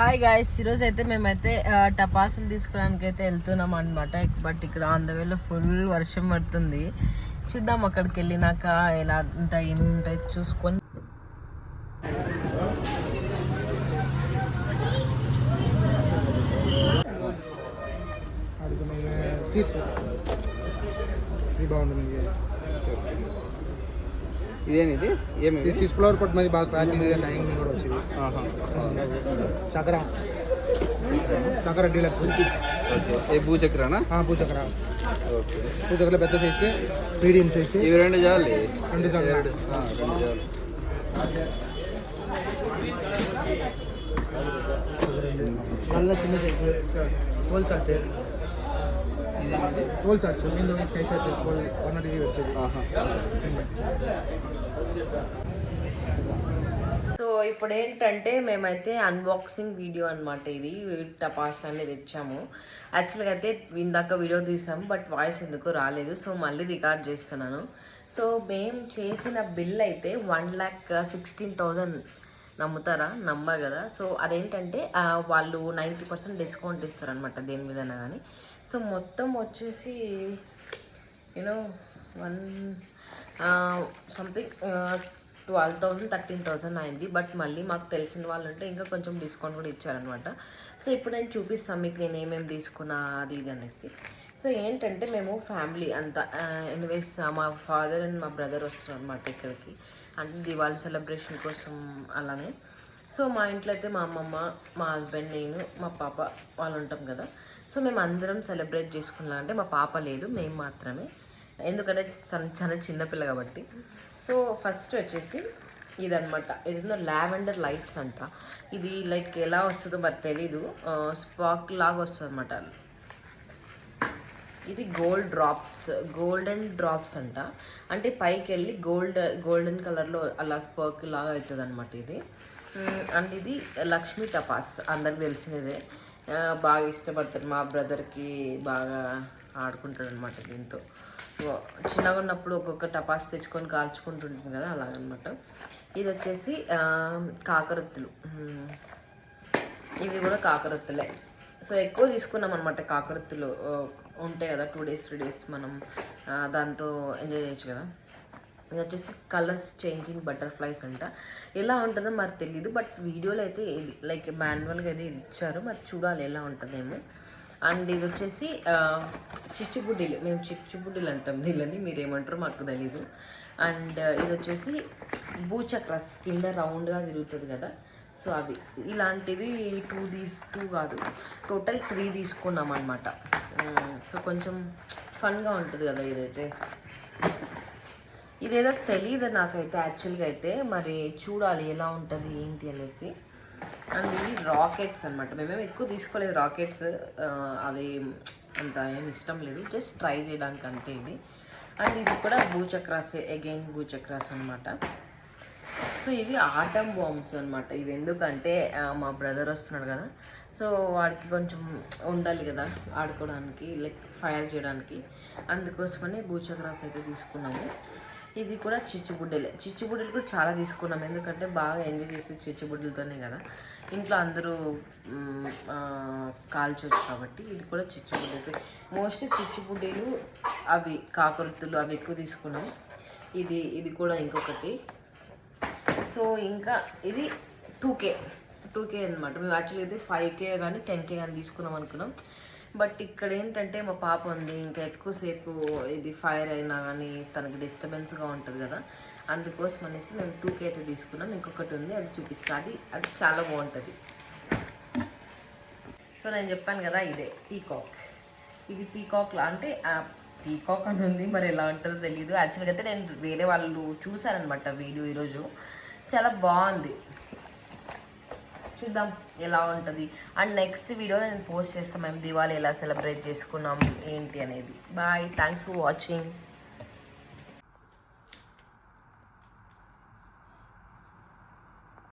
Hi guys, ఈరోజు అయితే మేమైతే టపాసులు తీసుకోవడానికి అయితే వెళ్తున్నాం అనమాట. బట్ ఇక్కడ ఆన్ ద వేలో ఫుల్ వర్షం పడుతుంది. చూద్దాం అక్కడికి వెళ్ళినాక ఎలా ఉంటాయి ఏమి ఉంటాయి చూసుకొని. ఇదేనిది ఏమి ఫ్లవర్ పట్టు మీద బాగా ప్యాకింగ్ టైమింగ్ కూడా వచ్చింది. చక్ర డీలక్స్ భూచక్రనా? భూచక్ర. భూచక్ర పెద్ద సైజ్, మీడియం సైజ్. ఇవి రెండు చాలు. రెండు చాలు. నల్ల చిన్న size whole shirt. Whole shirts మీద స్కై షర్ట్ 180 వచ్చేది. సో ఇప్పుడు ఏంటంటే మేమైతే అన్బాక్సింగ్ వీడియో అనమాట. ఇది టపాసులు అనేది తెచ్చాము. యాక్చువల్గా అయితే ఇందాక వీడియో తీసాము, బట్ వాయిస్ ఎందుకు రాలేదు, సో మళ్ళీ రికార్డ్ చేస్తున్నాను. సో మేము చేసిన బిల్ అయితే 1,16,000. నమ్ముతారా? నమ్మరు కదా. సో అదేంటంటే వాళ్ళు 90% డిస్కౌంట్ ఇస్తారనమాట దేని మీదైనా కానీ. సో మొత్తం వచ్చేసి యూనో సంథింగ్ 12,000 13,000 అయింది. బట్ మళ్ళీ మాకు తెలిసిన వాళ్ళు ఉంటే ఇంకా కొంచెం డిస్కౌంట్ కూడా ఇచ్చారనమాట. సో ఇప్పుడు నేను చూపిస్తాను మీకు నేను ఏమేమి తీసుకున్నా అది ఇది అనేసి. సో ఏంటంటే మేము ఫ్యామిలీ అంతా ఎనీవేస్ మా ఫాదర్ అండ్ మా బ్రదర్ వస్తారు అనమాట ఇక్కడికి, అంటే దివాళీ సెలబ్రేషన్ కోసం అలానే. సో మా ఇంట్లో అయితే మా అమ్మమ్మ, మా హస్బెండ్, నేను, మా పాప వాళ్ళు ఉంటాం కదా. సో మేము అందరం సెలబ్రేట్ చేసుకున్నాం. అంటే మా పాప లేదు, మేము మాత్రమే, ఎందుకంటే చాలా చిన్నపిల్ల కాబట్టి. సో ఫస్ట్ వచ్చేసి ఇదనమాట. ఇదేందో లావెండర్ లైట్స్ అంట. ఇది లైక్ ఎలా వస్తుందో మరి తెలీదు, స్పార్క్ లాగా వస్తుంది అనమాట. ఇది గోల్డెన్ డ్రాప్స్ అంట. అంటే పైకి వెళ్ళి గోల్డెన్ కలర్లో అలా స్పార్క్ లాగా అవుతుంది అనమాట ఇది. అండ్ ఇది లక్ష్మీ టపాస్, అందరికి తెలిసినదే, బాగా ఇష్టపడతారు. మా బ్రదర్కి బాగా ఆడుకుంటాడు అనమాట దీంతో. చిన్నగా ఉన్నప్పుడు ఒక్కొక్క టపాస్ తెచ్చుకొని కాల్చుకుంటుంటుంది కదా, అలాగనమాట. ఇది వచ్చేసి కాకరొత్తులు. ఇది కూడా కాకరొత్తులే. సో ఎక్కువ తీసుకున్నాం అనమాట. కాకరొత్తులు ఉంటాయి కదా, 2 days 3 days మనం దాంతో ఎంజాయ్ చేయొచ్చు కదా. ఇది వచ్చేసి కలర్స్ చేంజింగ్ బటర్ఫ్లైస్ అంట. ఎలా ఉంటుందో మరి తెలీదు, బట్ వీడియోలో అయితే ఇది లైక్ మాన్యువల్గా అయితే ఇచ్చారు, మరి చూడాలి ఎలా ఉంటుందేమో. అండ్ ఇది వచ్చేసి చిచ్చుబుడ్డీలు, మేము చిచ్చుబుడ్డీలు అంటాం దీళ్ళని, మీరేమంటారో మాకు తెలీదు. అండ్ ఇది వచ్చేసి భూచక్రస్, కింద రౌండ్గా తిరుగుతుంది కదా. సో అవి ఇలాంటివి 2 కాదు, టోటల్ 3 తీసుకున్నాం అనమాట. సో కొంచెం ఫన్గా ఉంటుంది కదా ఇదైతే. ఇదేదో తెలియదు నాకైతే యాక్చువల్గా అయితే, మరి చూడాలి ఎలా ఉంటుంది ఏంటి అనేసి. అండ్ ఇది రాకెట్స్ అనమాట. మేమేమి ఎక్కువ తీసుకోలేదు రాకెట్స్, అది అంత ఏమి ఇష్టం లేదు, జస్ట్ ట్రై చేయడానికి అంతే ఇది. అండ్ ఇది కూడా భూచక్రాస్, అగైన్ భూచక్రాస్ అనమాట. సో ఇవి ఆటమ్ బాంబ్స్ అనమాట. ఇవి ఎందుకంటే మా బ్రదర్ వస్తున్నాడు కదా, సో వాడికి కొంచెం ఉండాలి కదా ఆడుకోవడానికి, లైక్ ఫైర్ చేయడానికి, అందుకోసమని భూచక్రాస్ అయితే తీసుకున్నాము. ఇది కూడా చిచ్చుబుడ్డలు కూడా చాలా తీసుకున్నాం, ఎందుకంటే బాగా ఎంజాయ్ చేసి చిచ్చుబుడ్డలతోనే కదా ఇంట్లో అందరూ కాల్చవచ్చు కాబట్టి. ఇది కూడా చిచ్చుబుడ్డలు, మోస్ట్లీ చిచ్చుబుడ్డలు, అవి కాకరొత్తులు అవి ఎక్కువ తీసుకున్నాం. ఇది కూడా ఇంకొకటి. సో ఇంకా ఇది 2K అనమాట. మేము యాక్చువల్గా అయితే 5K కానీ 10K కానీ తీసుకుందాం అనుకున్నాం. బట్ ఇక్కడ ఏంటంటే మా పాప ఉంది, ఇంకా ఎక్కువసేపు ఇది ఫైర్ అయినా కానీ తనకి డిస్టర్బెన్స్గా ఉంటుంది కదా, అందుకోసం అనేసి మేము 2K అయితే తీసుకున్నాం. ఇంకొకటి ఉంది, అది చూపిస్తా. అది చాలా బాగుంటుంది. సో నేను చెప్పాను కదా ఇదే పీకాక్. ఇది పీకాక్లా అంటే పీకాక్ అని ఉంది, మరి ఎలా ఉంటుందో తెలీదు. యాక్చువల్గా అయితే నేను వేరే వాళ్ళు చూసానమాట వీడియో ఈరోజు, చాలా బాగుంది. చూద్దాం ఎలా ఉంటుంది. అండ్ నెక్స్ట్ వీడియో నేను పోస్ట్ చేస్తాం మేము దివాళీ ఎలా సెలబ్రేట్ చేసుకున్నాం ఏంటి అనేది. Bye, thanks for watching.